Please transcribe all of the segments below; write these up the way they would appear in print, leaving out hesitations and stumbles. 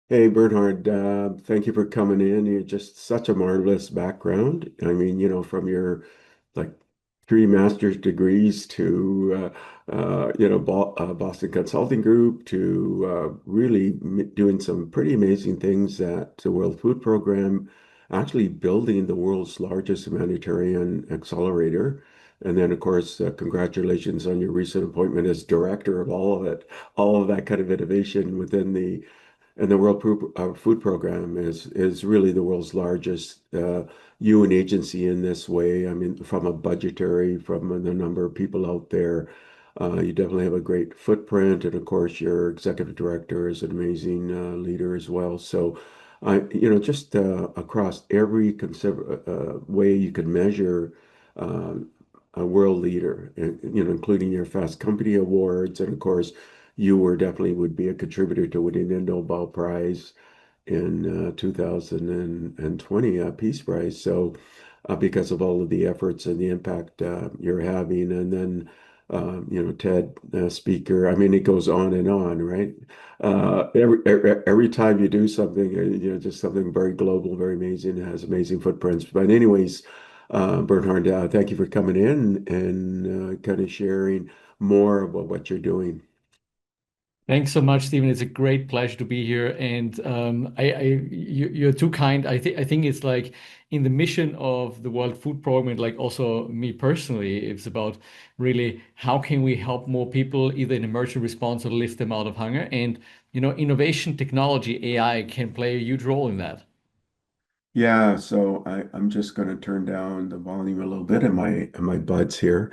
Hey Bernhard, thank you for coming in. You're just such a marvelous background. I mean, from your like three master's degrees to Boston Consulting Group to really doing some pretty amazing things at the World Food Program, actually building the world's largest humanitarian accelerator. And then, of course, congratulations on your recent appointment as director of all of it, all of that kind of innovation within the and the Food Program is really the world's largest UN agency in this way. I mean, from a budgetary, from the number of people out there, you definitely have a great footprint. And of course, your executive director is an amazing leader as well. So, just across every way you could measure uh, a world leader, including your Fast Company awards, and of course you were definitely would be a contributor to winning the Nobel Prize in 2020 Peace Prize. So, because of all of the efforts and the impact you're having, and then TED speaker. I mean, it goes on and on, right? Every time you do something, just something very global, very amazing, has amazing footprints. But anyways, Bernhard, thank you for coming in and kind of sharing more about what you're doing. Thanks so much, Stephen. It's a great pleasure to be here. And you're too kind. I think it's like in the mission of the World Food Program, and like also me personally, it's about really how can we help more people either in emergency response or lift them out of hunger. And innovation, technology, AI can play a huge role in that. Yeah, so I'm just going to turn down the volume a little bit in my buds here.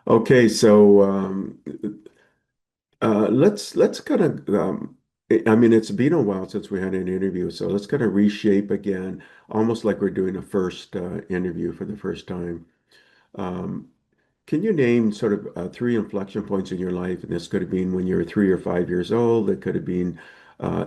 Okay, so let's kind of I mean it's been a while since we had an interview, so let's kind of reshape again, almost like we're doing a first interview for the first time. Um, can you name sort of three inflection points in your life? And this could have been when you were 3 or 5 years old. It could have been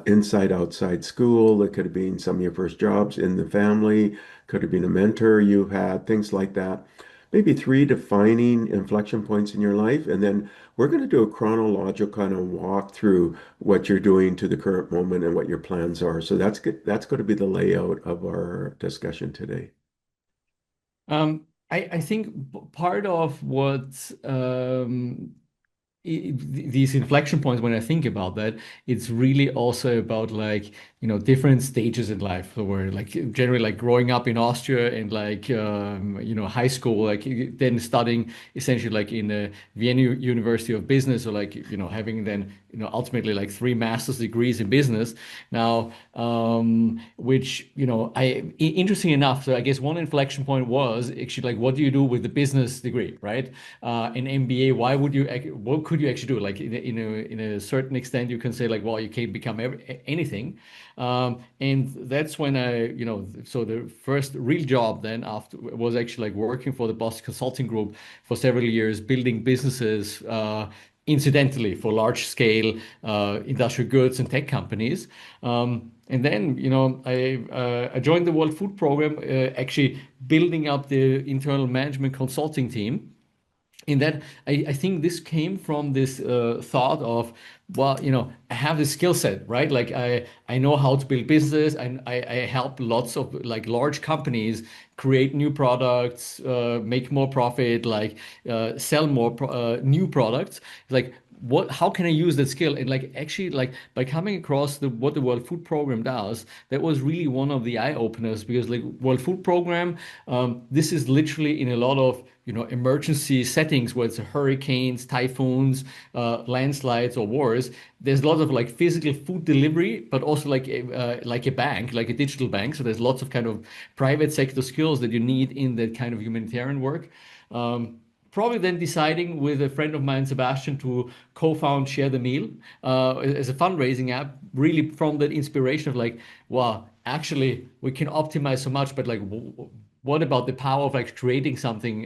inside, outside school. It could have been some of your first jobs in the family. Could have been a mentor you had, things like that. Maybe three defining inflection points in your life. And then we're going to do a chronological kind of walk through what you're doing to the current moment and what your plans are. So that's good. That's going to be the layout of our discussion today. I think part of what these inflection points, when I think about that, it's really also about like different stages in life. So we're like generally like growing up in Austria and like high school, like then studying essentially like in the Vienna University of Business, or like having then ultimately like three master's degrees in business now, which interesting enough. So I guess one inflection point was actually like, what do you do with the business degree, right? An MBA, what could you actually do? Like in a certain extent, you can say like, well, you can become anything. And that's when so the first real job then after was actually like working for the Boston Consulting Group for several years, building businesses, incidentally for large scale industrial goods and tech companies. And then, I joined the World Food Program, actually building up the internal management consulting team. In that, I think this came from this thought of, well, I have this skill set, right? Like I know how to build business, and I help lots of like large companies create new products, make more profit, like sell more new products. Like how can I use that skill? And like actually like by coming across what the World Food Program does, that was really one of the eye openers, because like World Food Program, this is literally in a lot of emergency settings where it's hurricanes, typhoons, landslides, or wars. There's a lot of like physical food delivery, but also like a bank, like a digital bank. So there's lots of kind of private sector skills that you need in that kind of humanitarian work. Probably then deciding with a friend of mine, Sebastian, to co-found ShareTheMeal as a fundraising app, really from that inspiration of like, wow, actually we can optimize so much, but like, what about the power of like creating something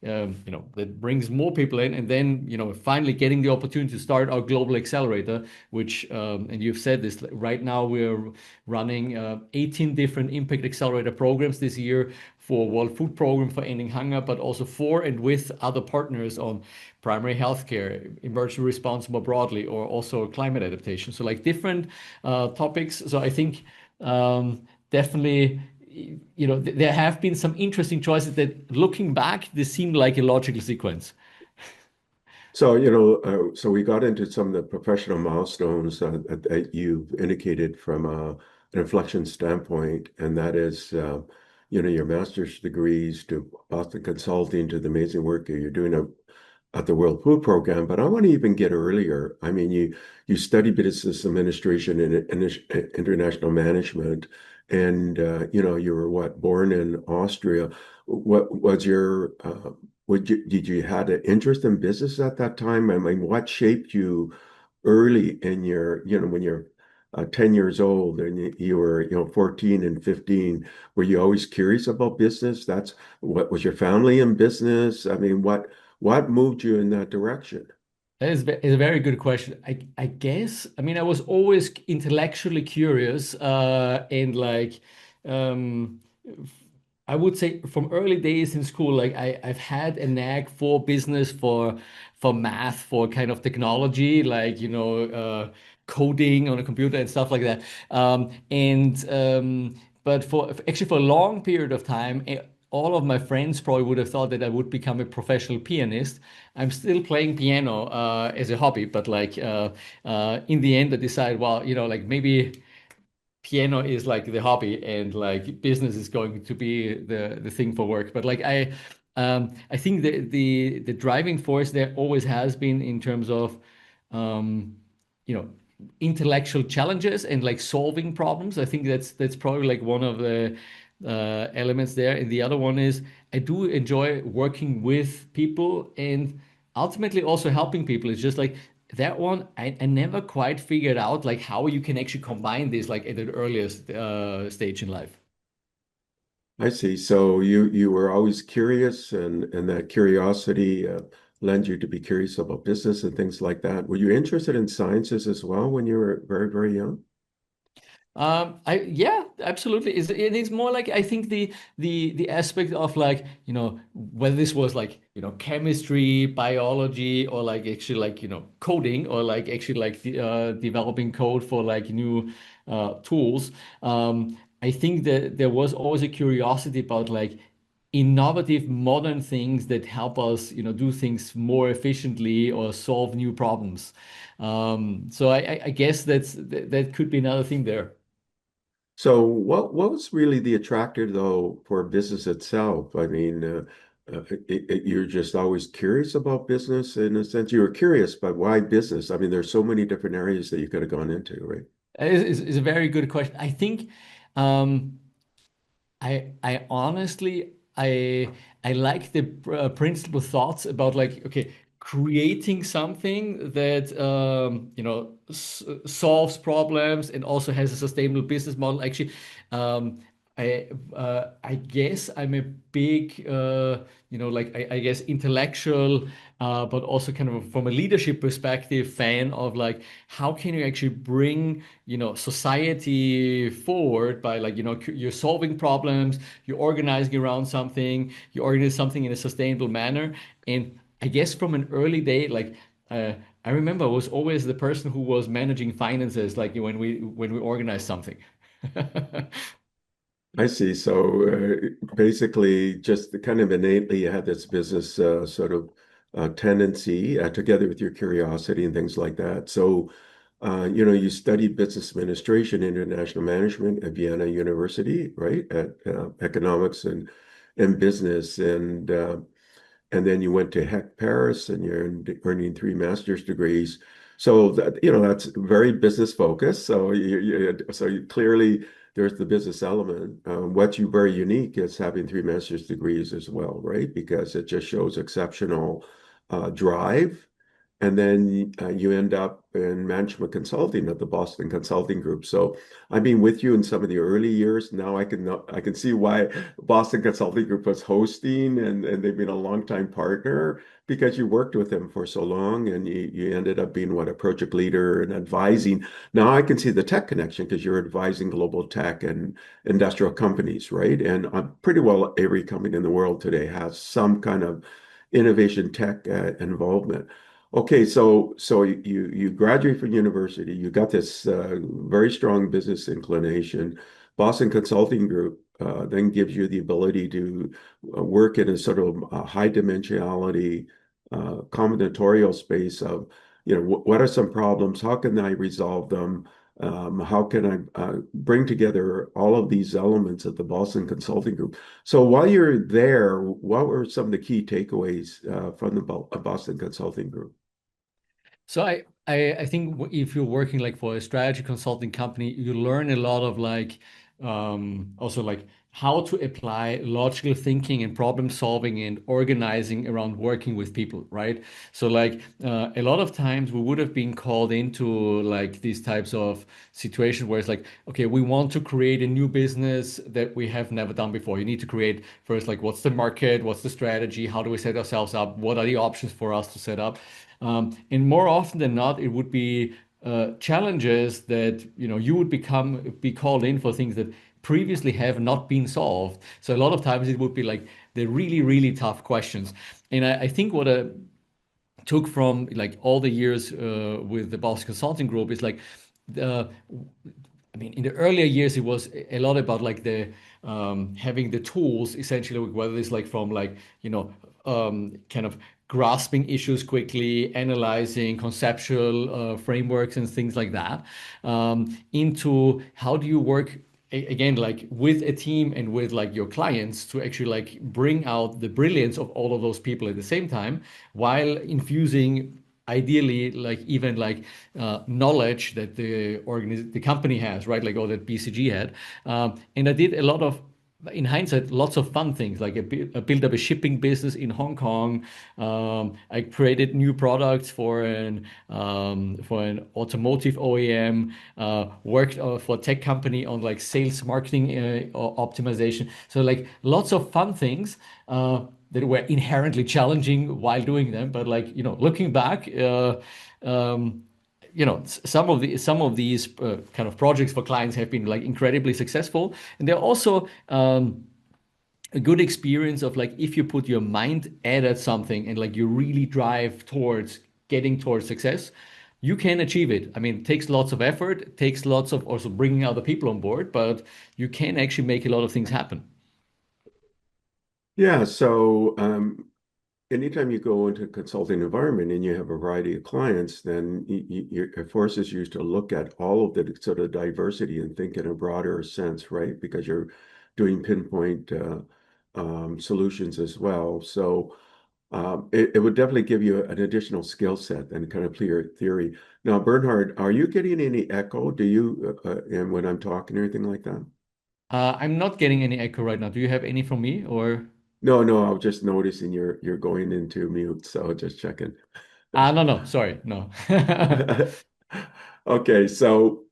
that brings more people in, and then finally getting the opportunity to start our global accelerator, which and you've said this, like, right now we're running 18 different impact accelerator programs this year for World Food Program for ending hunger, but also for and with other partners on primary healthcare, emergency response more broadly, or also climate adaptation. So like different topics. So I think definitely, there have been some interesting choices that looking back, they seem like a logical sequence. So, so we got into some of the professional milestones that you've indicated from an inflection standpoint, and that is, your master's degrees to Boston Consulting to the amazing work that you're doing at the World Food Program. But I want to even get earlier. I mean, you study business administration and international management, and you were what, born in Austria. What was your did you had an interest in business at that time? I mean, what shaped you early in your, when you're 10 years old and you were, 14 and 15? Were you always curious about business? That's what was your family in business? I mean, what moved you in that direction? Is a very good question. I guess, I mean, I was always intellectually curious, and like, um, I would say from early days in school, like I've had a knack for business, for math, for kind of technology, like coding on a computer and stuff like that. But for actually for a long period of time, all of my friends probably would have thought that I would become a professional pianist. I'm still playing piano as a hobby, but like in the end, I decided, well, like maybe piano is like the hobby and like business is going to be the thing for work. But like I think the driving force there always has been in terms of um, you know intellectual challenges and like solving problems. I think that's probably like one of the elements there. And the other one is I do enjoy working with people and ultimately also helping people. It's just like that one, I never quite figured out like how you can actually combine this like at an earliest stage in life. I see. So you were always curious, and that curiosity led you to be curious about business and things like that. Were you interested in sciences as well when you were very, very young? I yeah, absolutely. It's more like I think the aspect of like whether this was like chemistry, biology, or like actually like coding, or like actually like developing code for like new tools. I think that there was always a curiosity about like innovative modern things that help us do things more efficiently or solve new problems. So I guess that could be another thing there. So what was really the attractor though for business itself? I mean, you're just always curious about business in a sense. You were curious, but why business? I mean, there's so many different areas that you could have gone into, right? Is a very good question. I think um, I honestly I like the principal thoughts about like okay creating something that solves problems and also has a sustainable business model. Actually, um, I guess I'm a big like I guess intellectual, but also kind of from a leadership perspective fan of like how can you actually bring society forward by like you're solving problems, you're organizing around something, you organize something in a sustainable manner. And I guess from an early day, like I remember I was always the person who was managing finances, like when we organized something. I see. So basically, just the kind of innately you had this business sort of tendency together with your curiosity and things like that. So, you studied business administration, international management at Vienna University, right? At economics and business, and then you went to Heck Paris, and you're earning three master's degrees. So that that's very business focused. So clearly there's the business element. What's you very unique is having three master's degrees as well, right? Because it just shows exceptional drive and then you end up in management consulting at the Boston Consulting Group. So I've been with you in some of the early years. Now I can see why Boston Consulting Group was hosting, and they've been a longtime partner because you worked with them for so long, and you ended up being what, a project leader and advising. Now I can see the tech connection because you're advising global tech and industrial companies, right? And pretty well every company in the world today has some kind of innovation tech involvement. Okay, so you graduate from university, you got this very strong business inclination. Boston Consulting Group then gives you the ability to work in a sort of high dimensionality, combinatorial space of, what are some problems? How can I resolve them? How can I bring together all of these elements of the Boston Consulting Group? So while you're there, what were some of the key takeaways from the Boston Consulting Group? So I think if you're working like for a strategy consulting company, you learn a lot of like also like how to apply logical thinking and problem solving and organizing around working with people, right? So like a lot of times we would have been called into like these types of situations where it's like, okay, we want to create a new business that we have never done before. You need to create first like what's the market, what's the strategy, how do we set ourselves up, what are the options for us to set up. And more often than not, it would be challenges that you would be called in for things that previously have not been solved. So a lot of times it would be like the really, really tough questions. And I think what took from like all the years with the Boston Consulting Group is like the I mean, in the earlier years, it was a lot about like the having the tools essentially, whether it's like from like kind of grasping issues quickly, analyzing conceptual frameworks and things like that, into how do you work again like with a team and with like your clients to actually like bring out the brilliance of all of those people at the same time while infusing ideally like even like knowledge that the company has, right? Like all that BCG had. And I did a lot of, in hindsight, lots of fun things. Like I built up a shipping business in Hong Kong. I created new products for an automotive OEM. Worked for a tech company on like sales marketing optimization. So like lots of fun things. That were inherently challenging while doing them, but like looking back, um, some of these kind of projects for clients have been like incredibly successful, and they're also a good experience of like if you put your mind at something and like you really drive towards getting towards success, you can achieve it. I mean, it takes lots of effort, it takes lots of also bringing other people on board, but you can actually make a lot of things happen. Yeah, so anytime you go into a consulting environment and you have a variety of clients, then it forces you to look at all of the sort of diversity and think in a broader sense, right? Because you're doing pinpoint solutions as well. So it would definitely give you an additional skill set and kind of clear theory. Now, Bernhard, are you getting any echo? Do you, and when I'm talking or anything like that? I'm not getting any echo right now. Do you have any from me or? No, no, I was just noticing you're going into mute, so just checking. No, no, sorry, no. Okay, so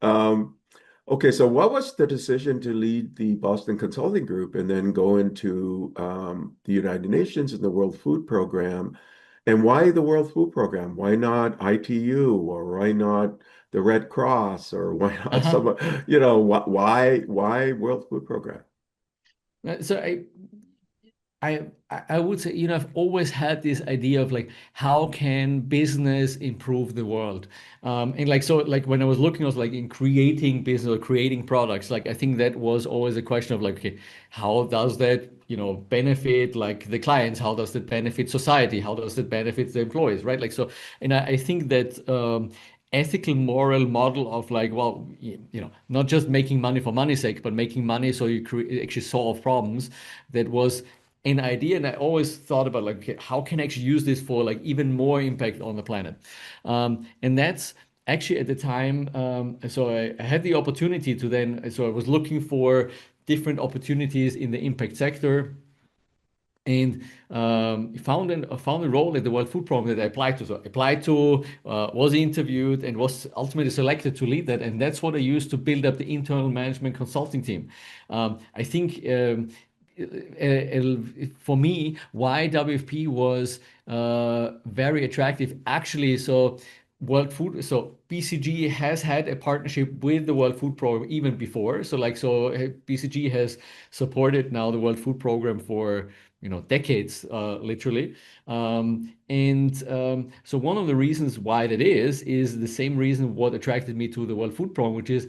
what was the decision to lead the Boston Consulting Group and then go into the United Nations and the World Food Program? And why the World Food Program? Why not ITU or why not the Red Cross or why not Uh-huh. some, why World Food Program? So I would say, I've always had this idea of like, how can business improve the world? And like, so like when I was looking, I was like in creating business or creating products, like I think that was always a question of like, okay, how does that, benefit like the clients? How does that benefit society? How does that benefit the employees, right? Like, so, and I think that, ethical moral model of like, well, not just making money for money's sake, but making money so you actually solve problems. That was an idea, and I always thought about like, okay, how can I actually use this for like even more impact on the planet. And that's actually at the time, so I had the opportunity to then, so I was looking for different opportunities in the impact sector. and found a role at the World Food Program that I applied to. So I applied to, was interviewed, and was ultimately selected to lead that. And that's what I used to build up the internal management consulting team. I think for me, why WFP was very attractive, actually. So BCG has had a partnership with the World Food Program even before. BCG has supported now the World Food Program for decades, literally. So one of the reasons why that is the same reason what attracted me to the World Food Program, which is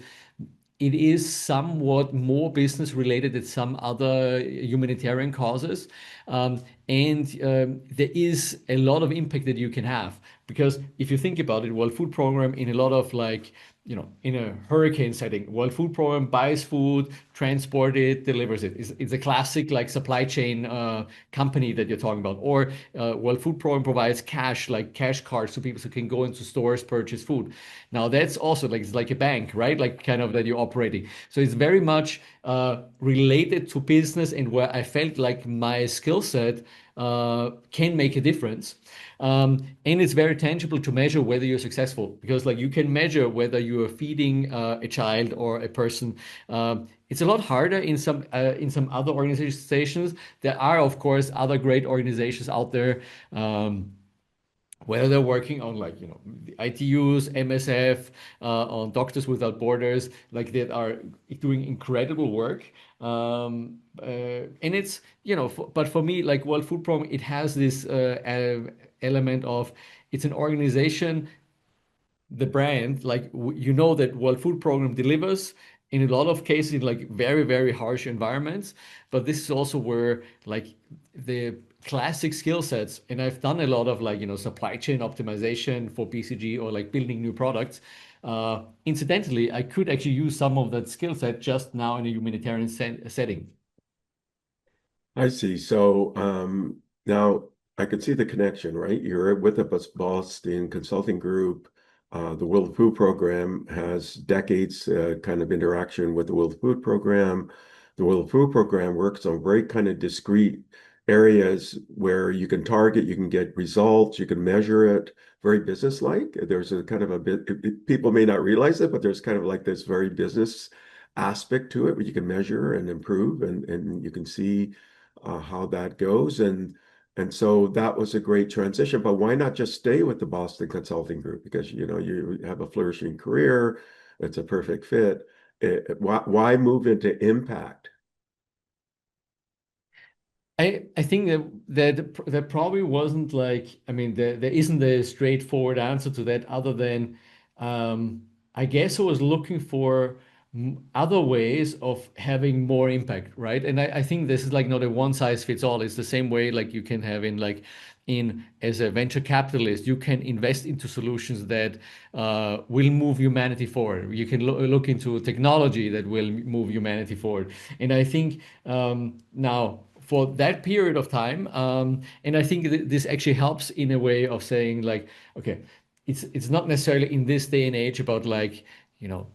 it is somewhat more business related than some other humanitarian causes. There is a lot of impact that you can have. Because if you think about it, World Food Program in a lot of in a hurricane setting, World Food Program buys food, transport it, delivers it. It's a classic like supply chain company that you're talking about. Or World Food Program provides cash, like cash cards to people who can go into stores, purchase food. Now that's also like it's like a bank, right? Like kind of that you're operating. So it's very much related to business, and where I felt like my skill set can make a difference. And it's very tangible to measure whether you're successful, because like you can measure whether you are feeding a child or a person. It's a lot harder in some other organizations. There are, of course, other great organizations out there. Whether they're working on the ITUs, MSF, on Doctors Without Borders, like that are doing incredible work. And it's, but for me, like World Food Program, it has this element of it's an organization, the brand, like that World Food Program delivers in a lot of cases in like very, very harsh environments. But this is also where like the classic skill sets, and I've done a lot of supply chain optimization for BCG or like building new products. Incidentally, I could actually use some of that skill set just now in a humanitarian setting. I see. So now I could see the connection, right? You're with a Boston consulting group. The World Food Program has decades kind of interaction with the World Food Program. The World Food Program works on very kind of discrete areas where you can target, you can get results, you can measure it, very business-like. There's a kind of a bit, people may not realize it, but there's kind of like this very business aspect to it where you can measure and improve, and you can see how that goes. And so that was a great transition. But why not just stay with the Boston Consulting Group? Because you have a flourishing career, it's a perfect fit. Why move into impact? I think that probably wasn't like, I mean, there isn't a straightforward answer to that, other than I guess I was looking for other ways of having more impact, right? And I think this is like not a one size fits all. It's the same way like you can have in as a venture capitalist, you can invest into solutions that will move humanity forward. You can look into technology that will move humanity forward. And I think now for that period of time, and I think this actually helps in a way of saying like, okay, it's not necessarily in this day and age about like, you know,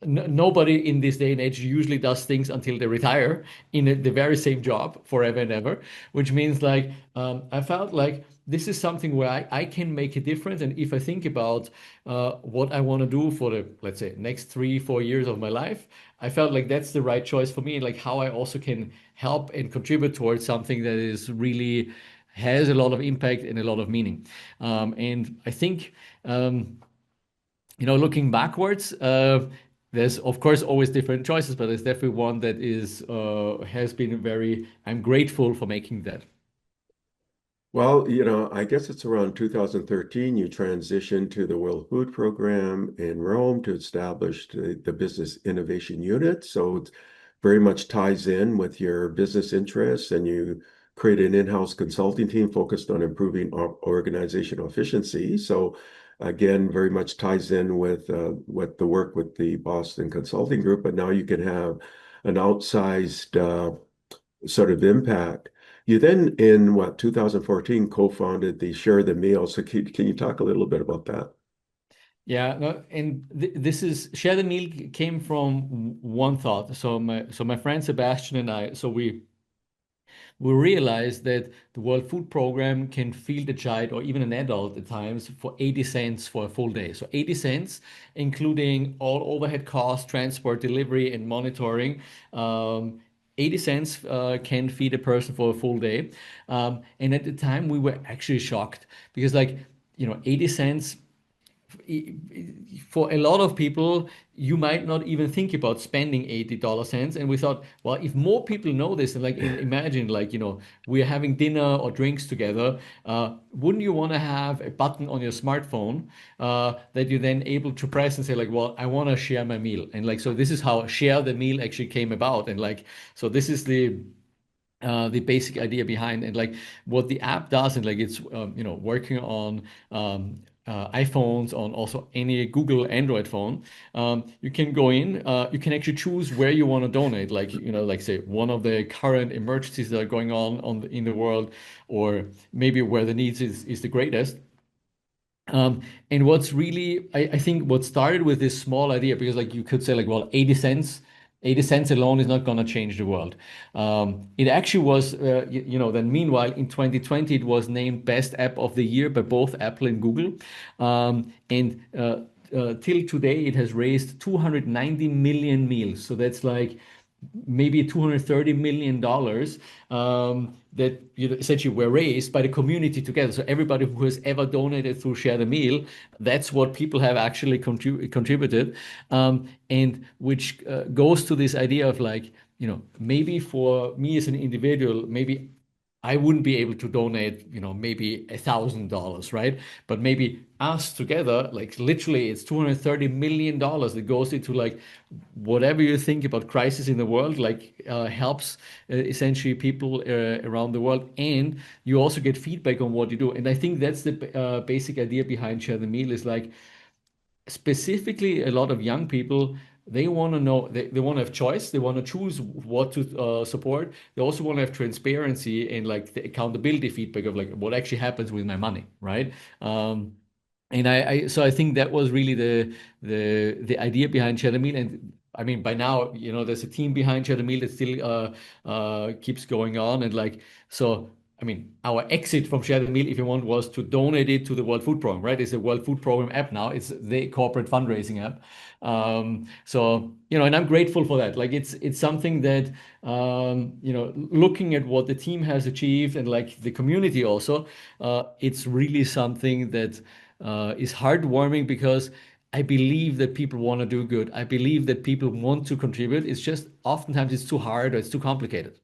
nobody in this day and age usually does things until they retire in the very same job forever and ever, which means like I felt like this is something where I can make a difference. And if I think about what I want to do for the, let's say, next 3, 4 years of my life, I felt like that's the right choice for me, like how I also can help and contribute towards something that is really has a lot of impact and a lot of meaning. And I think looking backwards, there's of course always different choices, but there's definitely one that is has been very. I'm grateful for making that. Well, I guess it's around 2013 you transitioned to the World Food Program in Rome to establish the Business Innovation Unit. So it very much ties in with your business interests, and you create an in-house consulting team focused on improving organizational efficiency. So again, very much ties in with the work with the Boston Consulting Group, but now you can have an outsized sort of impact. You then, in what, 2014, co-founded the ShareTheMeal. So can you talk a little bit about that? Yeah, no, and this is Share the Meal came from one thought. So my friend Sebastian and I, so we we realized that the World Food Program can feed a child or even an adult at times for 80 cents for a full day. So 80 cents, including all overhead costs, transport, delivery, and monitoring. 80 cents can feed a person for a full day. And at the time, we were actually shocked because, like, 80 cents for a lot of people, you might not even think about spending $80. And we thought, well, if more people know this, and like imagine, like, we're having dinner or drinks together, wouldn't you want to have a button on your smartphone that you're then able to press and say, like, well, I want to share my meal. And like, so this is how Share the Meal actually came about. And like, so this is the basic idea behind and like what the app does and like it's working on iPhones, on also any Google Android phone. You can go in, you can actually choose where you want to donate, like like say one of the current emergencies that are going in the world, or maybe where the needs is the greatest. And what's really, I think what started with this small idea, because like you could say like, well, 80 cents alone is not going to change the world. It actually was, then meanwhile in 2020, it was named Best App of the Year by both Apple and Google. And till today, it has raised 290 million meals. So that's like maybe $230 million that essentially were raised by the community together. So everybody who has ever donated through Share the Meal, that's what people have actually contributed, and which goes to this idea of like, maybe for me as an individual, maybe I wouldn't be able to donate, maybe $1,000, right? But maybe us together, like literally, it's $230 million that goes into like whatever you think about crisis in the world, like helps essentially people around the world, and you also get feedback on what you do. And I think that's the basic idea behind Share the Meal is like specifically a lot of young people, they want to know, they want to have choice, they want to choose what to support. They also want to have transparency and like the accountability feedback of like what actually happens with my money, right? And so I think that was really the idea behind Share the Meal. And I mean, by now, there's a team behind Share the Meal that still keeps going on. And like, so I mean, our exit from Share the Meal, if you want, was to donate it to the World Food Program, right? It's a World Food Program app now. It's the corporate fundraising app. So, and I'm grateful for that. Like, it's something that, looking at what the team has achieved and like the community also, it's really something that is heartwarming because I believe that people want to do good. I believe that people want to contribute. It's just oftentimes it's too hard or it's too complicated.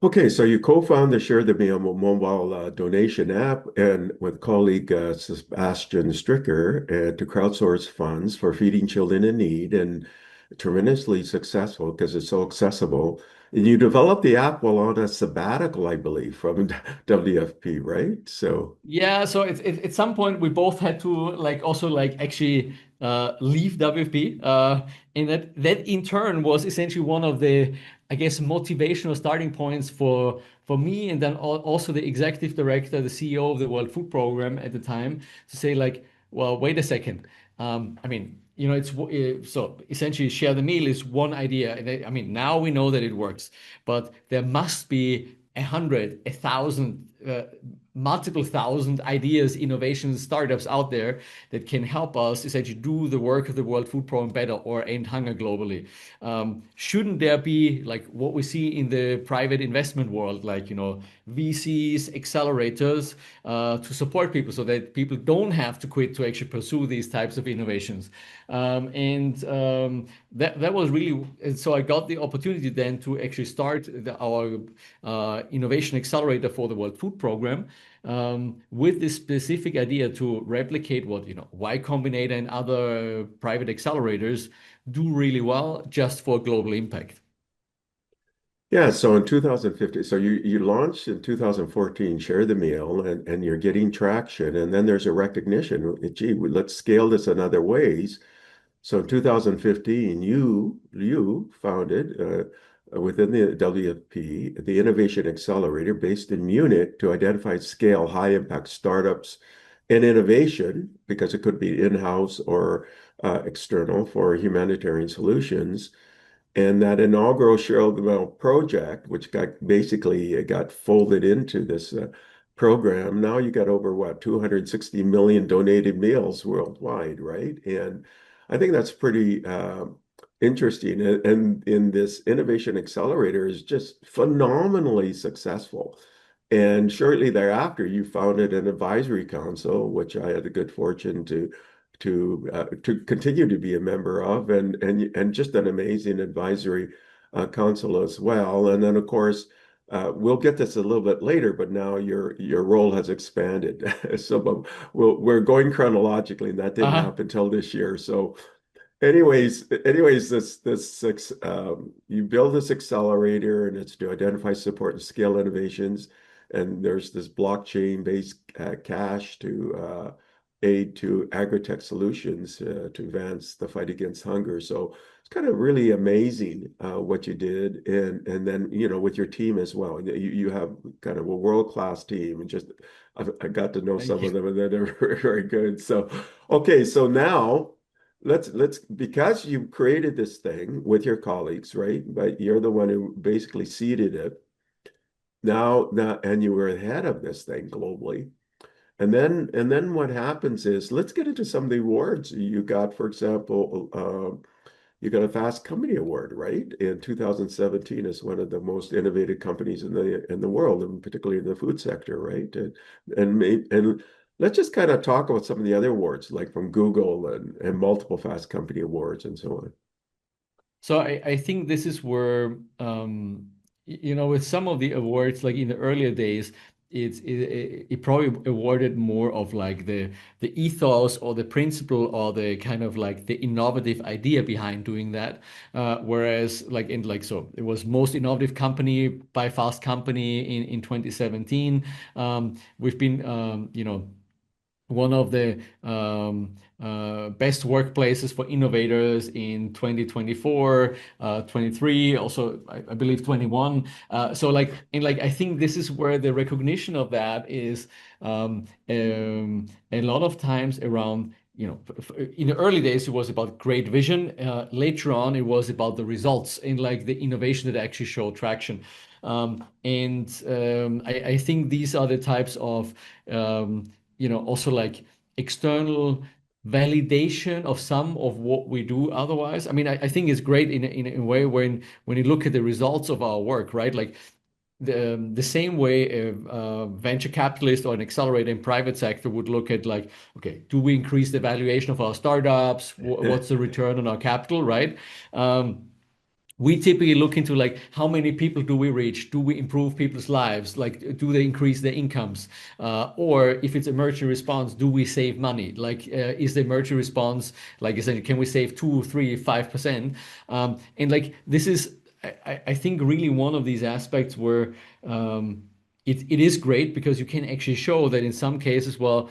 Okay, so you co-found the Share the Meal mobile donation app and with colleague Sebastian Stricker to crowdsource funds for feeding children in need and tremendously successful because it's so accessible. And you developed the app while on a sabbatical, I believe, from WFP, right? So, Yeah, so at some point we both had to like also like actually leave WFP, and that in turn was essentially one of the, I guess, motivational starting points for me, and then also the executive director, the CEO of the World Food Program at the time, to say like, well, wait a second. I mean, so essentially Share the Meal is one idea, and I mean now we know that it works, but there must be 100, 1,000, multiple thousand ideas, innovations, startups out there that can help us essentially do the work of the World Food Program better or end hunger globally. Shouldn't there be like what we see in the private investment world, like VCs, accelerators to support people so that people don't have to quit to actually pursue these types of innovations? And that was really, and so I got the opportunity then to actually start our innovation accelerator for the World Food Program, with this specific idea to replicate what Y Combinator and other private accelerators do really well just for global impact. yeah, so in 2015, so you launched in 2014, Share the Meal, and you're getting traction. And then there's a recognition, gee, let's scale this in other ways. So in 2015, you founded within the WFP the Innovation Accelerator based in Munich to identify scale high impact startups and innovation because it could be in-house or external for humanitarian solutions. And that inaugural ShareTheMeal project, which got basically it got folded into this program. Now you got over what 260 million donated meals worldwide, right? And I think that's pretty interesting. And in this innovation accelerator is just phenomenally successful. And shortly thereafter, you founded an advisory council, which I had the good fortune to continue to be a member of, and just an amazing advisory council as well. And then, of course, we'll get this a little bit later, but now your role has expanded. So, but we're going chronologically, and that didn't Uh-huh. happen until this year. So, anyways, you build this accelerator, and it's to identify, support, and scale innovations. And there's this blockchain-based cash to aid to agri-tech solutions to advance the fight against hunger. So it's kind of really amazing what you did, and then with your team as well. You have kind of a world-class team, and just I got to know Thank some you. of them, and they're very, very good. So okay, so now. Let's because you created this thing with your colleagues, right? But you're the one who basically seeded it. Now, and you were ahead of this thing globally. And then what happens is let's get into some of the awards you got. For example, you got a Fast Company Award, right? In 2017 as one of the most innovative companies in the world, and particularly in the food sector, right? And let's just kind of talk about some of the other awards, like from Google and multiple Fast Company Awards and so on. So I think this is where with some of the awards, like in the earlier days, it probably awarded more of like the ethos or the principle or the kind of like the innovative idea behind doing that. Whereas like in like so it was most innovative company by Fast Company in 2017. We've been one of the best workplaces for innovators in 2024, 23, also I believe 21. So like I think this is where the recognition of that is a lot of times around. In the early days, it was about great vision. Later on, it was about the results and like the innovation that actually showed traction. I think these are the types of also like external validation of some of what we do otherwise. I mean, I think it's great in a way when you look at the results of our work, right? Like the same way a venture capitalist or an accelerator in private sector would look at like, okay, do we increase the valuation of our startups? What's the return on our capital, right? We typically look into like how many people do we reach? Do we improve people's lives? Like, do they increase their incomes? Or if it's emergency response, do we save money? Like, is the emergency response like, is it, can we save 2, 3, 5%? And like this is, I think really one of these aspects where it is great because you can actually show that in some cases, well,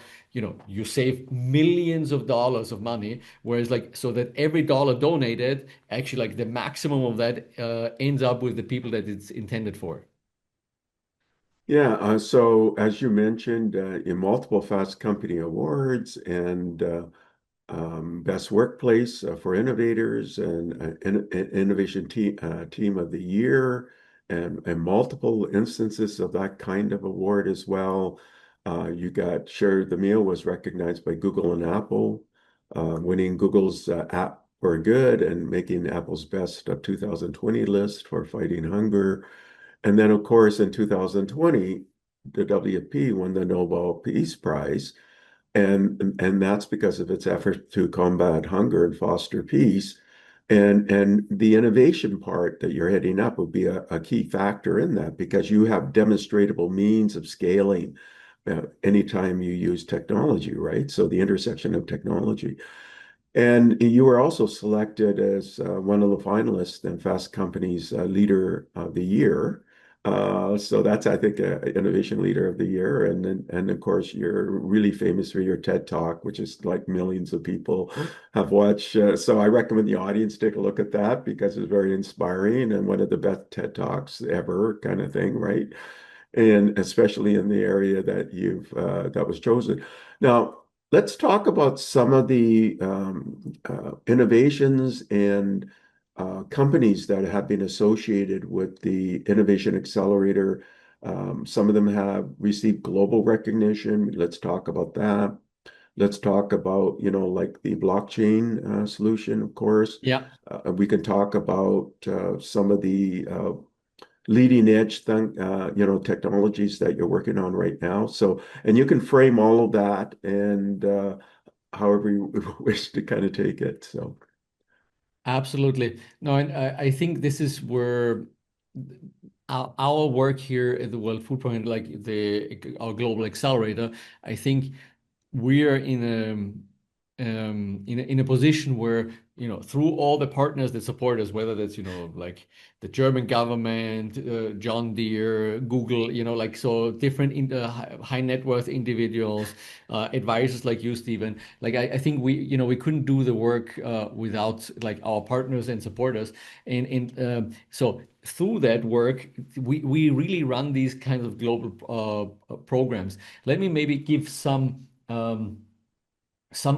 you save millions of dollars of money, whereas like so that every dollar donated, actually like the maximum of that ends up with the people that it's intended for. Yeah, so as you mentioned, in multiple Fast Company Awards and Best Workplace for Innovators and Innovation Team of the Year, and multiple instances of that kind of award as well. You got Share the Meal was recognized by Google and Apple, winning Google's App for Good and making Apple's Best of 2020 list for fighting hunger. And then, of course, in 2020, the WFP won the Nobel Peace Prize, and that's because of its effort to combat hunger and foster peace. And the innovation part that you're heading up would be a key factor in that because you have demonstrable means of scaling anytime you use technology, right? So the intersection of technology. And you were also selected as one of the finalists in Fast Company's Leader of the Year. So that's, I think, Innovation Leader of the Year. And of course, you're really famous for your TED Talk, which is like millions of people have watched. So I recommend the audience take a look at that because it's very inspiring and one of the best TED Talks ever, kind of thing, right? And especially in the area that that was chosen. Now, let's talk about some of the innovations and companies that have been associated with the Innovation Accelerator. Some of them have received global recognition. Let's talk about that. Let's talk about, like the blockchain solution, of course. Yeah. We can talk about some of the leading edge thing, technologies that you're working on right now. So, and you can frame all of that and however you wish to kind of take it. So, Absolutely. No, and I think this is where our work here at the World Food Program, like our global accelerator, I think we are in a position where through all the partners that support us, whether that's like the German government, John Deere, Google, like so different high net worth individuals, advisors like you, Stephen. Like I think we couldn't do the work without like our partners and supporters, and so through that work, we really run these kinds of global programs. Let me maybe give some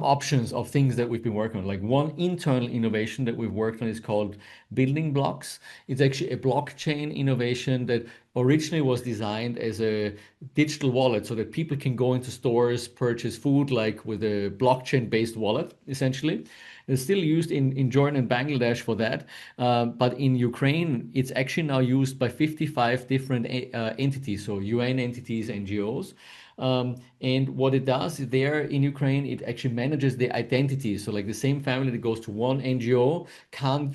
options of things that we've been working on. Like one internal innovation that we've worked on is called building blocks. It's actually a blockchain innovation that originally was designed as a digital wallet so that people can go into stores, purchase food like with a blockchain-based wallet, essentially. It's still used in Jordan and Bangladesh for that. But in Ukraine, it's actually now used by 55 different entities, so UN entities, NGOs. And what it does there in Ukraine, it actually manages the identity. So, like the same family that goes to one NGO can't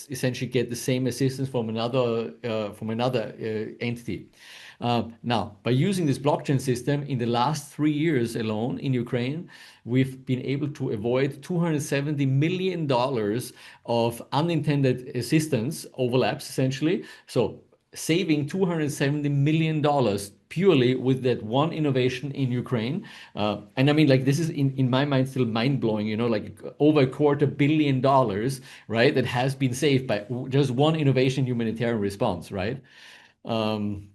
essentially get the same assistance from another entity. Now, by using this blockchain system, in the last 3 years alone in Ukraine, we've been able to avoid $270 million of unintended assistance overlaps, essentially. So saving $270 million purely with that one innovation in Ukraine. And I mean, like, this is in my mind still mind blowing, like over $250 million, right? That has been saved by just one innovation humanitarian response, right? Um,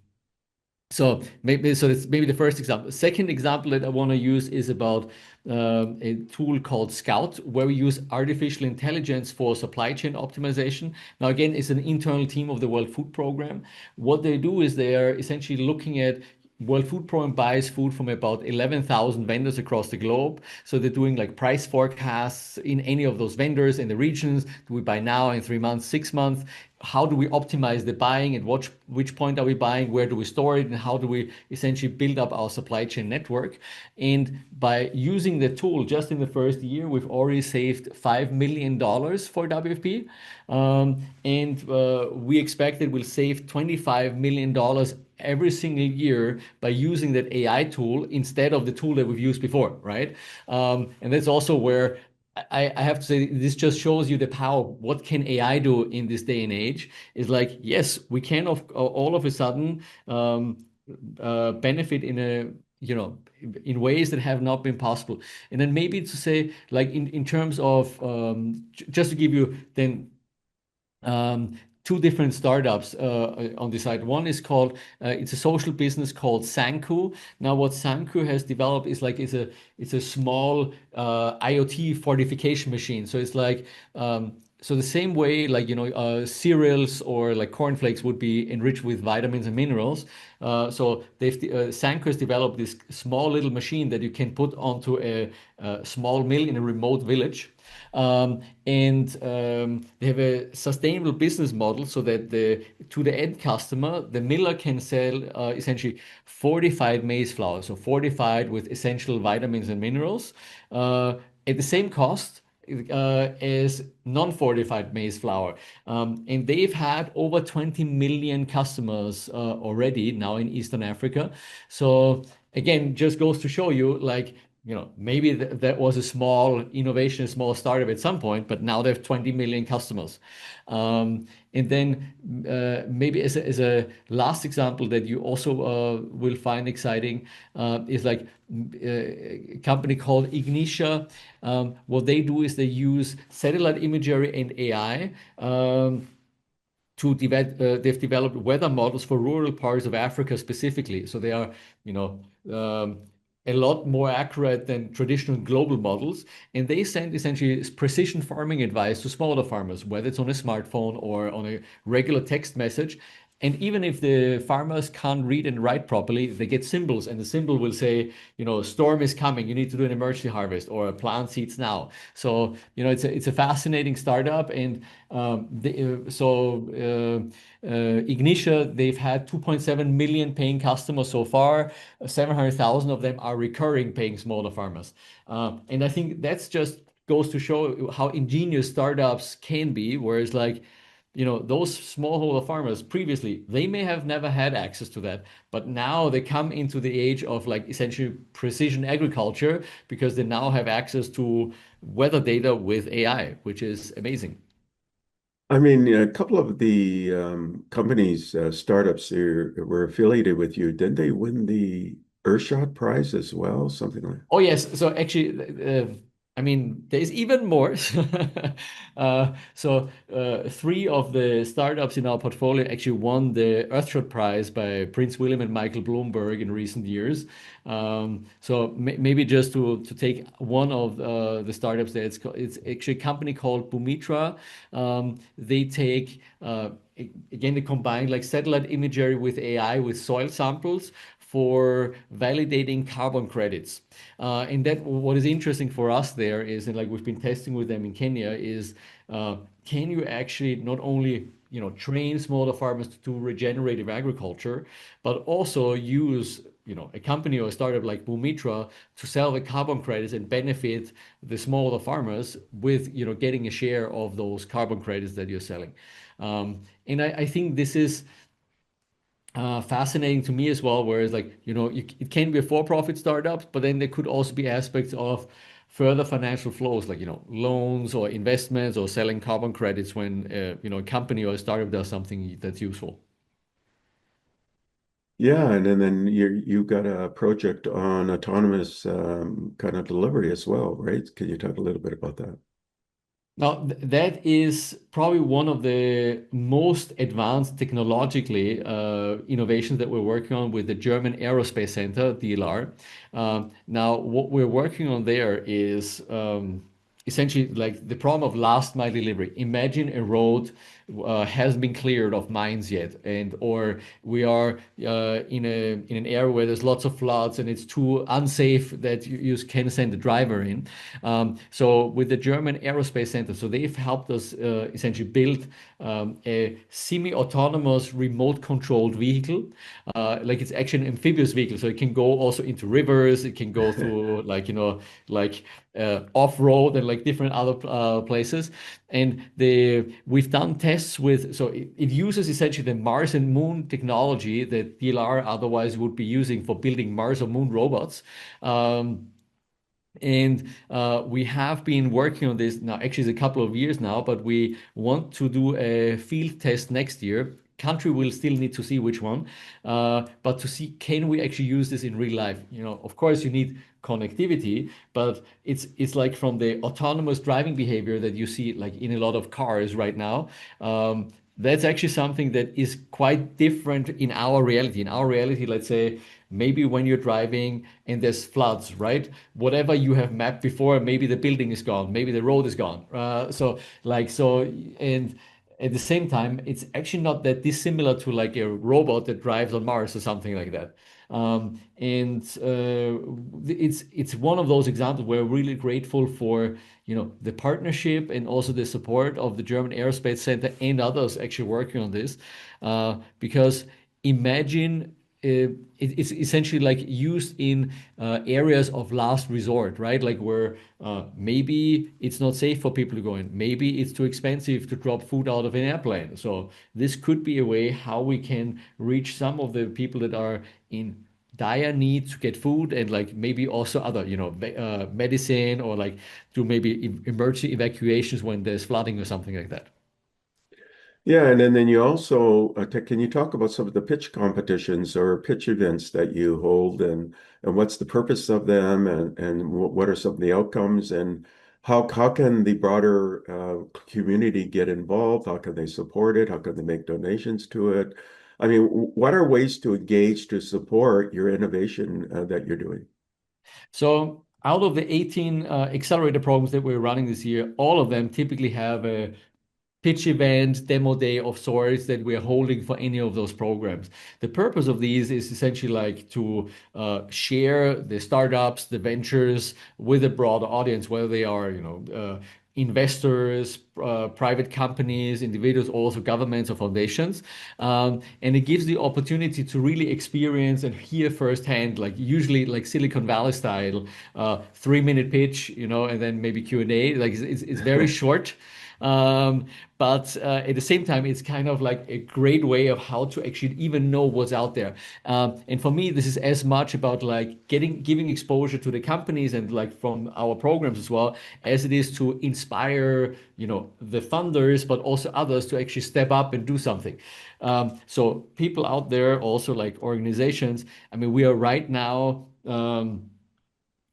so that's maybe the first example. Second example that I want to use is about a tool called Scout, where we use artificial intelligence for supply chain optimization. Now, again, it's an internal team of the World Food Program. What they do is they are essentially looking at World Food Program buys food from about 11,000 vendors across the globe. So they're doing like price forecasts in any of those vendors in the regions. Do we buy now, in 3 months, 6 months? How do we optimize the buying? At which point are we buying? Where do we store it? And how do we essentially build up our supply chain network? And by using the tool just in the first year, we've already saved $5 million for WFP. And we expect it will save $25 million every single year by using that AI tool instead of the tool that we've used before, right? And that's also where I have to say this just shows you the power. What can AI do in this day and age? Is like, yes, we can all of a sudden benefit in ways that have not been possible. And then maybe to say, like in terms of just to give you then um, two different startups on this side. One is called it's a social business called Sanku. Now, what Sanku has developed is like it's a small IoT fortification machine. So it's like so the same way like cereals or like cornflakes would be enriched with vitamins and minerals. So Sanku has developed this small little machine that you can put onto a small mill in a remote village. And they have a sustainable business model so that to the end customer, the miller can sell essentially fortified maize flour, so fortified with essential vitamins and minerals, at the same cost as non-fortified maize flour. And they've had over 20 million customers already now in Eastern Africa. So again, just goes to show you like maybe that was a small innovation, a small startup at some point, but now they have 20 million customers. And then maybe as a last example that you also will find exciting is like a company called Ignitia. What they do is they use satellite imagery and AI. They've developed weather models for rural parts of Africa specifically. So they are, you know, um, a lot more accurate than traditional global models. And they send essentially precision farming advice to smaller farmers, whether it's on a smartphone or on a regular text message. And even if the farmers can't read and write properly, they get symbols, and the symbol will say, storm is coming, you need to do an emergency harvest or plant seeds now. So, it's a fascinating startup. And Ignitia, they've had 2.7 million paying customers so far. 700,000 of them are recurring paying smaller farmers. And I think that's just goes to show how ingenious startups can be, whereas those smallholder farmers previously, they may have never had access to that, but now they come into the age of essentially precision agriculture because they now have access to weather data with AI, which is amazing. I mean, a couple of the companies, startups here were affiliated with you. Didn't they win the Earthshot Prize as well? Something like Oh yes, so actually, I mean, there's even more. Three of the startups in our portfolio actually won the Earthshot Prize by Prince William and Michael Bloomberg in recent years. Maybe just to take one of the startups there, it's actually a company called Bumitra. They take again, they combine satellite imagery with AI with soil samples for validating carbon credits. And that what is interesting for us there is, and we've been testing with them in Kenya, is can you actually not only train smaller farmers to do regenerative agriculture, but also use a company or a startup like Bumitra to sell the carbon credits and benefit the smaller farmers with getting a share of those carbon credits that you're selling. And I think this is fascinating to me as well, whereas it can be a for-profit startup, but then there could also be aspects of further financial flows, loans or investments or selling carbon credits when a company or a startup does something that's useful. yeah, and then you got a project on autonomous kind of delivery as well, right? Can you talk a little bit about that? Now, that is probably one of the most advanced technologically innovations that we're working on with the German Aerospace Center, DLR. Now, what we're working on there is essentially the problem of last mile delivery. Imagine a road hasn't been cleared of mines yet, and or we are in an area where there's lots of floods and it's too unsafe that you can send a driver in. So with the German Aerospace Center, so they've helped us essentially build a semi-autonomous remote controlled vehicle. It's actually an amphibious vehicle, so it can go also into rivers. It can go through off-road and different other places. And we've done tests with, so it uses essentially the Mars and Moon technology that DLR otherwise would be using for building Mars or Moon robots. And we have been working on this now, actually, it's a couple of years now, but we want to do a field test next year. Country will still need to see which one, but to see can we actually use this in real life. Of course, you need connectivity, but it's from the autonomous driving behavior that you see in a lot of cars right now. That's actually something that is quite different in our reality. In our reality, let's say maybe when you're driving and there's floods, right? Whatever you have mapped before, maybe the building is gone, maybe the road is gone. And at the same time, it's actually not that dissimilar to a robot that drives on Mars or something like that. It's one of those examples where we're really grateful for the partnership and also the support of the German Aerospace Center and others actually working on this. Because imagine it's essentially used in areas of last resort, right? Where maybe it's not safe for people to go in. Maybe it's too expensive to drop food out of an airplane. So this could be a way how we can reach some of the people that are in dire need to get food and maybe also other, medicine or do maybe emergency evacuations when there's flooding or something like that. Yeah, and then you also can you talk about some of the pitch competitions or pitch events that you hold, and what's the purpose of them, and what are some of the outcomes, and how can the broader community get involved? How can they support it? How can they make donations to it? I mean, what are ways to engage to support your innovation that you're doing? So out of the 18 accelerator programs that we're running this year, all of them typically have a pitch event, demo day of sorts that we're holding for any of those programs. The purpose of these is essentially like to share the startups, the ventures with a broad audience, whether they are, investors, private companies, individuals, also governments or foundations. And it gives the opportunity to really experience and hear firsthand, like usually like Silicon Valley style, 3 minute pitch, and then maybe Q&A. Like it's very short. Um, but at the same time, it's kind of like a great way of how to actually even know what's out there. And for me, this is as much about like giving exposure to the companies and like from our programs as well, as it is to inspire, the funders, but also others to actually step up and do something. So people out there, also like organizations, I mean, we are right now.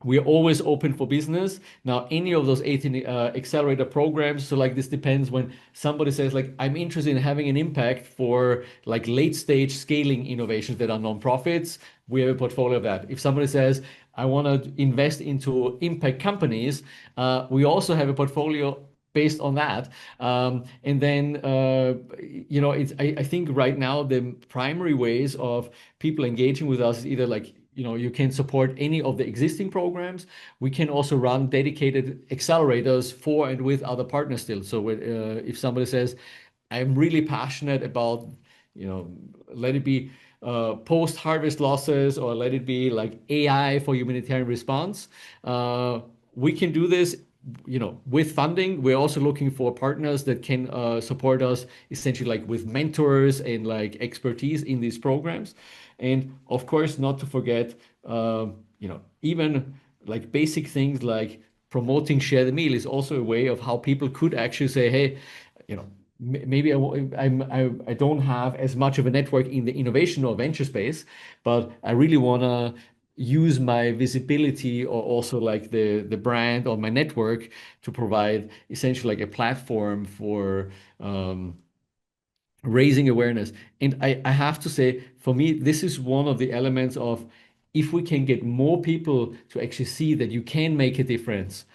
We are always open for business. Now, any of those 18 accelerator programs, so like this depends when somebody says like, I'm interested in having an impact for like late stage scaling innovations that are nonprofits, we have a portfolio of that. If somebody says, I want to invest into impact companies, we also have a portfolio based on that. And then, I think right now the primary ways of people engaging with us is either like, you can support any of the existing programs. We can also run dedicated accelerators for and with other partners still. So if somebody says, I'm really passionate about, you know, let it be post-harvest losses or let it be like AI for humanitarian response, we can do this, with funding. We're also looking for partners that can support us essentially like with mentors and like expertise in these programs. And of course, not to forget, even like basic things like promoting Share the Meal is also a way of how people could actually say, hey, maybe I don't have as much of a network in the innovation or venture space, but I really want to use my visibility or also like the brand or my network to provide essentially like a platform for raising awareness. And I have to say, for me, this is one of the elements of if we can get more people to actually see that you can make a difference.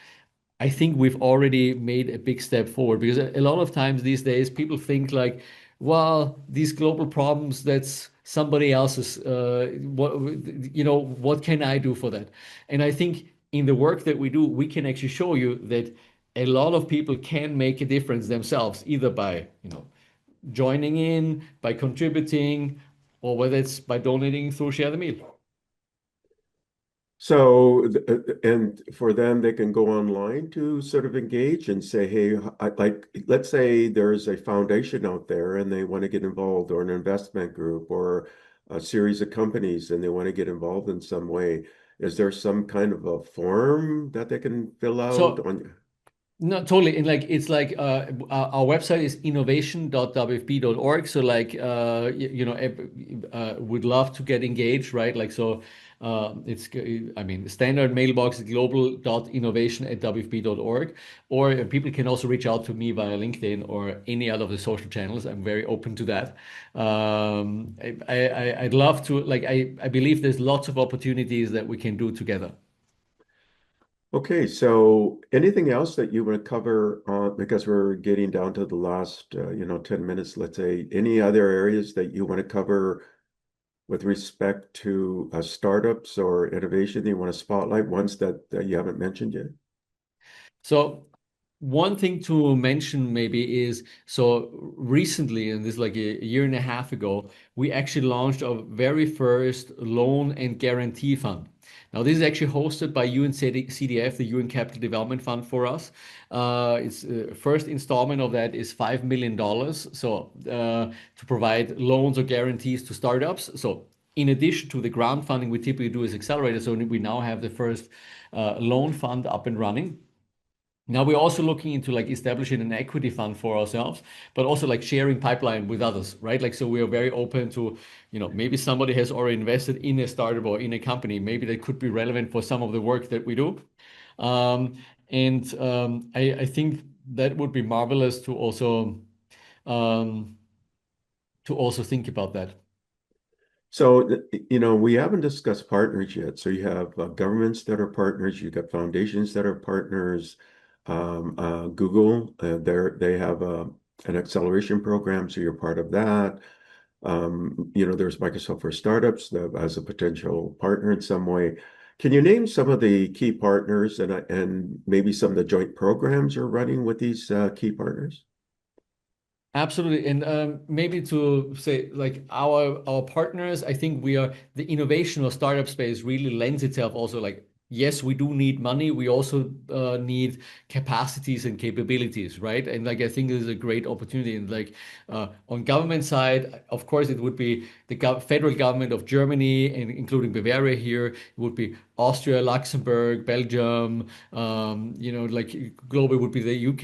I think we've already made a big step forward because a lot of times these days people think like, well, these global problems, that's somebody else's, what can I do for that? And I think in the work that we do, we can actually show you that a lot of people can make a difference themselves, either by, joining in, by contributing, or whether it's by donating through Share the Meal. So, and for them, they can go online to sort of engage and say, hey, like, let's say there's a foundation out there and they want to get involved, or an investment group, or a series of companies, and they want to get involved in some way. Is there some kind of a form that they can fill out So on? no, totally. And like it's like our website is innovation.wfp.org. So like would love to get engaged, right? Like so it's I mean the standard mailbox is global.innovation@wfp.org. Or people can also reach out to me via LinkedIn or any other of the social channels. I'm very open to that. I'd love to like I believe there's lots of opportunities that we can do together. Okay, so anything else that you want to cover because we're getting down to the last 10 minutes, let's say, any other areas that you want to cover with respect to startups or innovation that you want to spotlight, ones that you haven't mentioned yet? So one thing to mention maybe is so recently, and this is like a year and a half ago, we actually launched our very first loan and guarantee fund. Now, this is actually hosted by UNCDF, the UN Capital Development Fund for us. It's first installment of that is $5 million. So to provide loans or guarantees to startups. So in addition to the grant funding we typically do as accelerator, so we now have the first loan fund up and running. Now we're also looking into like establishing an equity fund for ourselves, but also like sharing pipeline with others, right? Like so we are very open to, maybe somebody has already invested in a startup or in a company. Maybe that could be relevant for some of the work that we do. I think that would be marvelous um, to also think about that. So, we haven't discussed partners yet. So you have governments that are partners, you got foundations that are partners. Google, they have an acceleration program, so you're part of that. There's Microsoft for Startups that as a potential partner in some way. Can you name some of the key partners and maybe some of the joint programs you're running with these key partners? Absolutely. And maybe to say like our partners, I think we are the innovation or startup space really lends itself also like, yes, we do need money. We also need capacities and capabilities, right? And like I think this is a great opportunity. And like on government side, of course, it would be the federal government of Germany and including Bavaria here. It would be Austria, Luxembourg, Belgium. Like global would be the UK.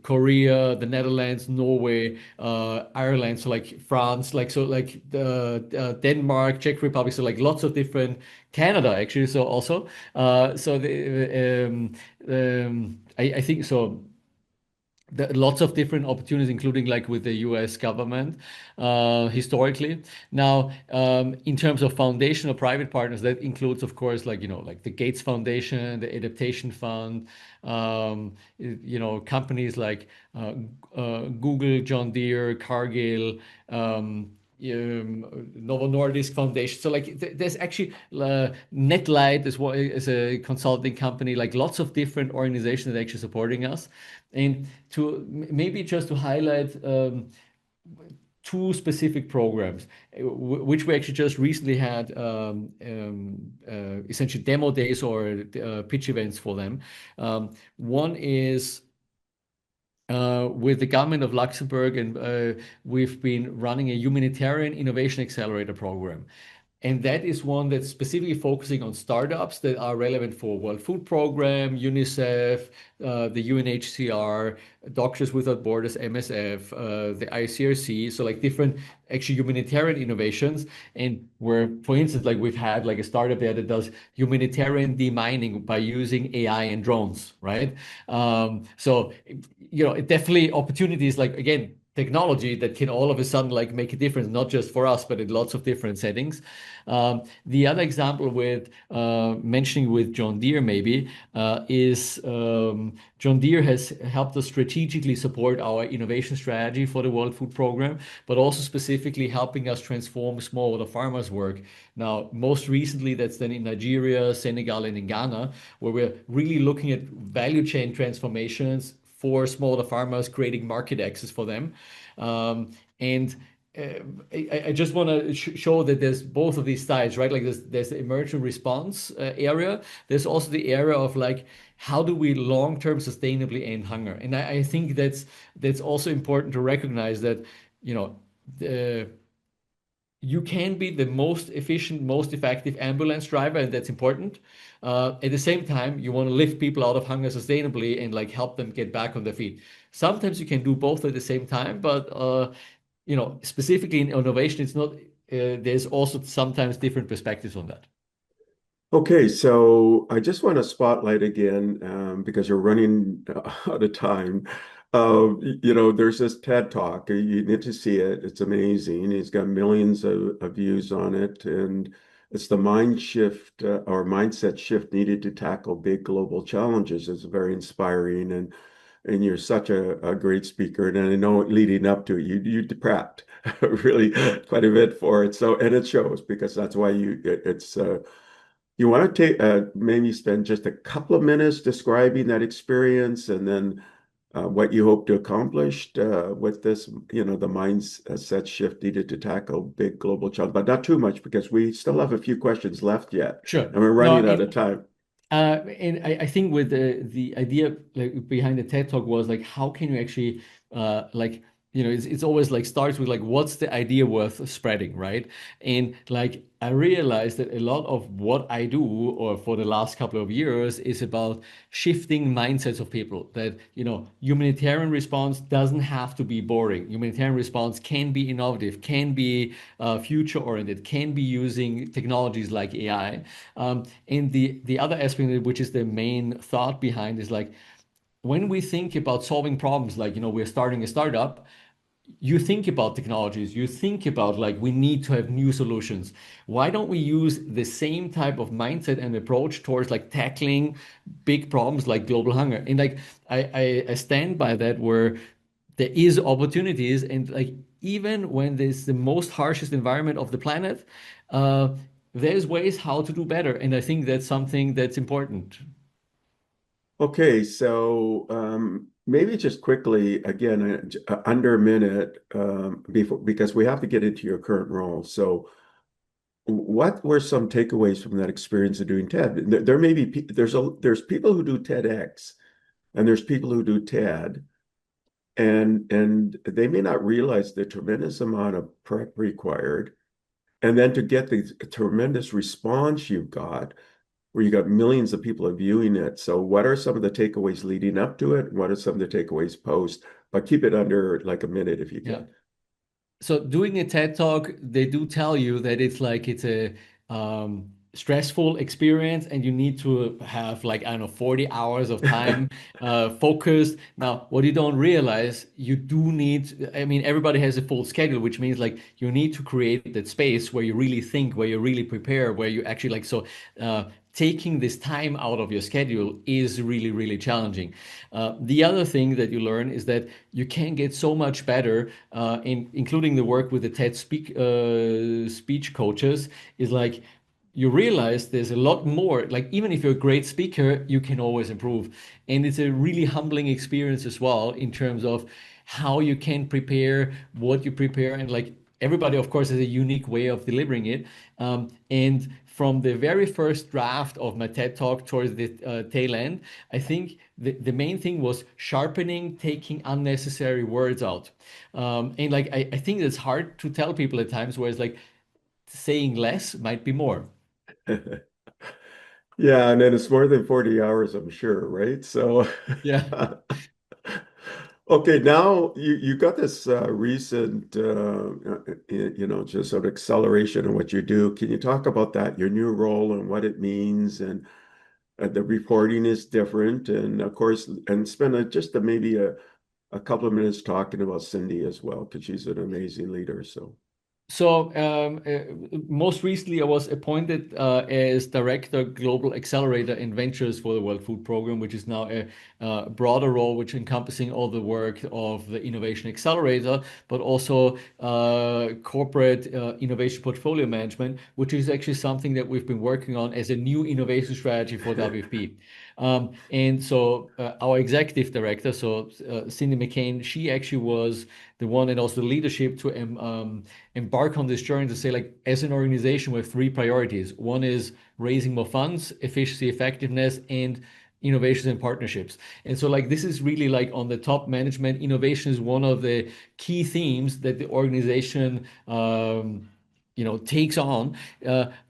Korea, the Netherlands, Norway, Ireland, so like France, like so like the Denmark, Czech Republic, so like lots of different Canada actually. So also, I think so lots of different opportunities, including like with the US government historically. Now, in terms of foundation or private partners, that includes, of course, like, like the Gates Foundation, the Adaptation Fund, companies like Google, John Deere, Cargill, Novo Nordisk Foundation. So like there's actually Netlight is a consulting company, like lots of different organizations that are actually supporting us. And to maybe just to highlight two specific programs, which we actually just recently had essentially demo days or pitch events for them. One is with the government of Luxembourg, and we've been running a Humanitarian Innovation Accelerator program. And that is one that's specifically focusing on startups that are relevant for World Food Program, UNICEF, the UNHCR, Doctors Without Borders, MSF, the ICRC. So like different actually humanitarian innovations. And where, for instance, like we've had like a startup there that does humanitarian demining by using AI and drones, right? It definitely opportunities like, again, technology that can all of a sudden like make a difference, not just for us, but in lots of different settings. The other example with mentioning with John Deere maybe is John Deere has helped us strategically support our innovation strategy for the World Food Program, but also specifically helping us transform smallholder farmers' work. Now, most recently, that's then in Nigeria, Senegal, and in Ghana, where we're really looking at value chain transformations for smaller farmers, creating market access for them. And I just want to show that there's both of these sides, right? Like there's the emergency response area. There's also the area of like how do we long-term sustainably end hunger? And I think that's also important to recognize that you know the you can be the most efficient, most effective ambulance driver, and that's important. At the same time, you want to lift people out of hunger sustainably and like help them get back on their feet. Sometimes you can do both at the same time, but specifically in innovation, it's not. There's also sometimes different perspectives on that. Okay, so I just want to spotlight again because you're running out of time. There's this TED Talk. You need to see it. It's amazing. He's got millions of views on it, and it's the mind shift or mindset shift needed to tackle big global challenges. It's very inspiring, and you're such a great speaker. And I know leading up to it, you prepped really quite a bit for it. So, and it shows because that's why it's. You want to take maybe spend just a couple of minutes describing that experience and then what you hope to accomplish with this, the mindset shift needed to tackle big global challenges, but not too much because we still have a few questions left yet, Sure. and we're No, running out of time. and I think with the idea like behind the TED Talk was like how can you actually like it's always like starts with like what's the idea worth spreading, right? And like I realized that a lot of what I do or for the last couple of years is about shifting mindsets of people that humanitarian response doesn't have to be boring. Humanitarian response can be innovative, can be future oriented, can be using technologies like AI. And the other aspect, which is the main thought behind, is like when we think about solving problems, like we're starting a startup, you think about technologies, you think about like we need to have new solutions. Why don't we use the same type of mindset and approach towards like tackling big problems like global hunger? And like I stand by that where there is opportunities and like even when there's the most harshest environment of the planet, uh, there's ways how to do better. And I think that's something that's important. Okay, so maybe just quickly again, under a minute before because we have to get into your current role. So, what were some takeaways from that experience of doing TED? There may be there's people who do TEDx and there's people who do TED, and they may not realize the tremendous amount of prep required, and then to get the tremendous response you've got where you got millions of people viewing it. So what are some of the takeaways leading up to it? What are some of the takeaways post? But keep it under like a minute if you Yeah. can. So doing a TED Talk, they do tell you that it's a stressful experience and you need to have like, I don't know, 40 hours of time focused. Now, what you don't realize, you do need, I mean, everybody has a full schedule, which means like you need to create that space where you really think, where you really prepare, where you actually like, so taking this time out of your schedule is really, really challenging. The other thing that you learn is that you can get so much better, including the work with the speech coaches, is like you realize there's a lot more. Like even if you're a great speaker, you can always improve, and it's a really humbling experience as well in terms of how you can prepare, what you prepare, and like everybody, of course, has a unique way of delivering it. And from the very first draft of my TED Talk towards the tail end, I think the main thing was sharpening, taking unnecessary words out. And like I think that's hard to tell people at times, whereas like saying less might be more. Yeah, and then it's more than 40 hours, I'm sure, right? So, Yeah. okay, now you got this recent, just sort of acceleration in what you do. Can you talk about that, your new role and what it means, and the reporting is different, and of course, and spend maybe a couple of minutes talking about Cindy as well, because she's an amazing leader. So, So, most recently, I was appointed as Director Global Accelerator and Ventures for the World Food Program, which is now a broader role, which encompassing all the work of the Innovation Accelerator, but also corporate innovation portfolio management, which is actually something that we've been working on as a new innovation strategy for WFP. And so, our executive director, so Cindy McCain, she actually was the one and also the leadership to embark on this journey to say, like, as an organization, we have three priorities. One is raising more funds, efficiency, effectiveness, and innovations and partnerships. And so, like, this is really like on the top management. Innovation is one of the key themes that the organization takes on,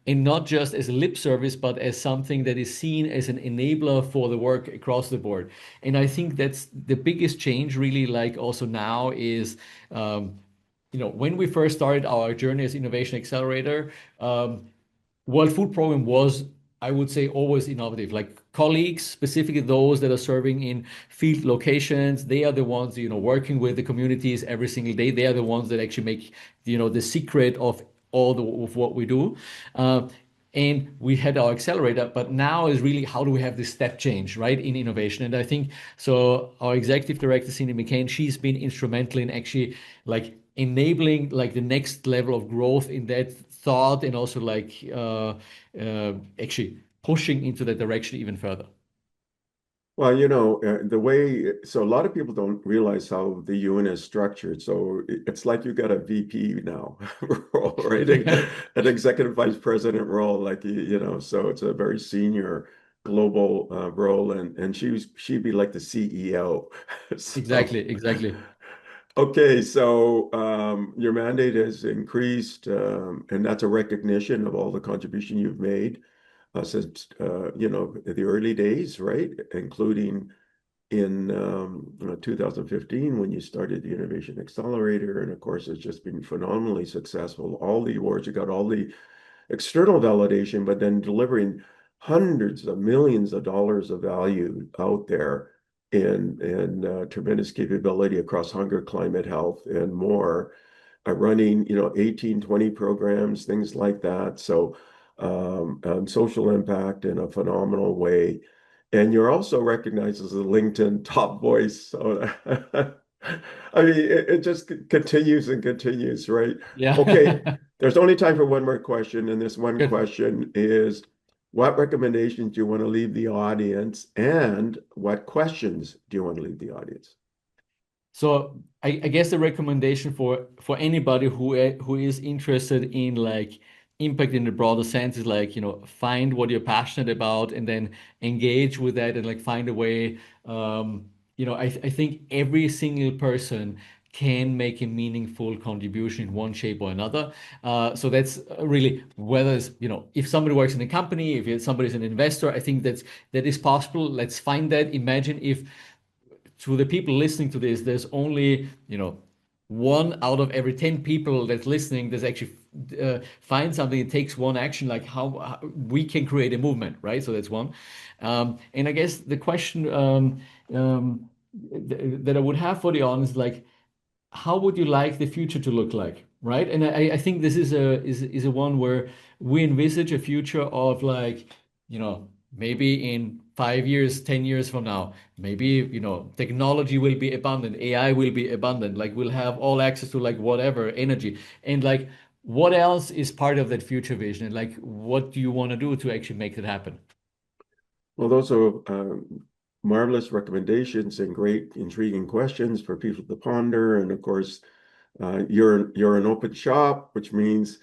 and not just as a lip service, but as something that is seen as an enabler for the work across the board. And I think that's the biggest change, really, like also now is, when we first started our journey as Innovation Accelerator, World Food Program was, I would say, always innovative. Like colleagues, specifically those that are serving in field locations, they are the ones, working with the communities every single day. They are the ones that actually make, the secret of of what we do. And we had our accelerator, but now is really how do we have this step change, right, in innovation? And I think so. Our executive director, Cindy McCain, she's been instrumental in actually like enabling like the next level of growth in that thought, and also like actually pushing into that direction even further. well, so a lot of people don't realize how the UN is structured. So it's like you got a VP now role, right? Yeah, An executive vice president role, like so it's a very senior global role, and she'd be like the CEO. So, exactly, exactly. okay, so your mandate has increased, and that's a recognition of all the contribution you've made since the early days, right? Including in 2015 when you started the Innovation Accelerator, and of course, it's just been phenomenally successful. All the awards, you got all the external validation, but then delivering hundreds of millions of dollars of value out there. and tremendous capability across hunger, climate, health, and more, running, 18, 20 programs, things like that. So social impact in a phenomenal way. And you're also recognized as a LinkedIn top voice. So I mean, it just continues and continues, right? Okay, Yeah. there's only time for one more question. And this one Good. question is, what recommendations do you want to leave the audience? And what questions do you want to leave the audience? So I guess the recommendation for anybody who is interested in like impact in the broader sense is like, find what you're passionate about and then engage with that and like find a way. I think every single person can make a meaningful contribution in one shape or another. So that's really whether it's, if somebody works in a company, if somebody's an investor, I think that is possible. Let's find that. Imagine if to the people listening to this, there's only, one out of every 10 people that's listening that's actually find something. It takes one action, like how we can create a movement, right? So that's one. And I guess the question that I would have for the audience, like, how would you like the future to look like, right? And I think this is a one where we envisage a future of like, maybe in 5 years, 10 years from now, maybe, technology will be abundant, AI will be abundant, like we'll have all access to like whatever energy. And like, what else is part of that future vision? And like, what do you want to do to actually make it happen? Well, those are marvelous recommendations and great, intriguing questions for people to ponder. And of course, you're an open shop, which means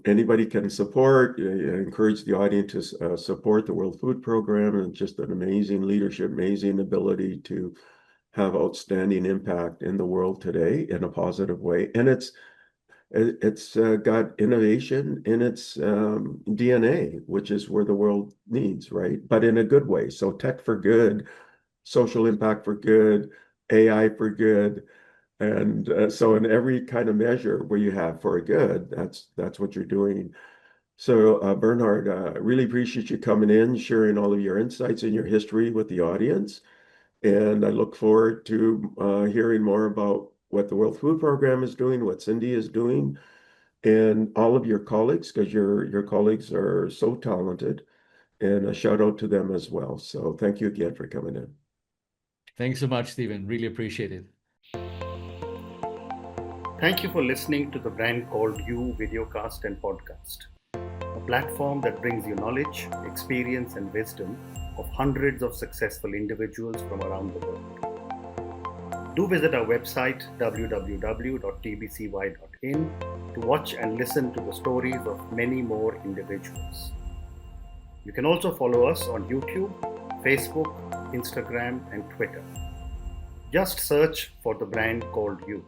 anybody can support. I encourage the audience to support the World Food Program, and just an amazing leadership, amazing ability to have outstanding impact in the world today in a positive way. And it's got innovation in its DNA, which is where the world needs, right? But in a good way. So tech for good, social impact for good, AI for good. And so in every kind of measure where you have for a good, that's what you're doing. So Bernhard, really appreciate you coming in, sharing all of your insights and your history with the audience. And I look forward to hearing more about what the World Food Program is doing, what Cindy is doing, and all of your colleagues, because your colleagues are so talented. And a shout out to them as well. So thank you again for coming in. Thanks so much, Stephen. Really appreciate it. Thank you for listening to the Brand Called You videocast and podcast, a platform that brings you knowledge, experience, and wisdom of hundreds of successful individuals from around the world. Do visit our website www.tbcy.in to watch and listen to the stories of many more individuals. You can also follow us on YouTube, Facebook, Instagram, and Twitter. Just search for the Brand Called You.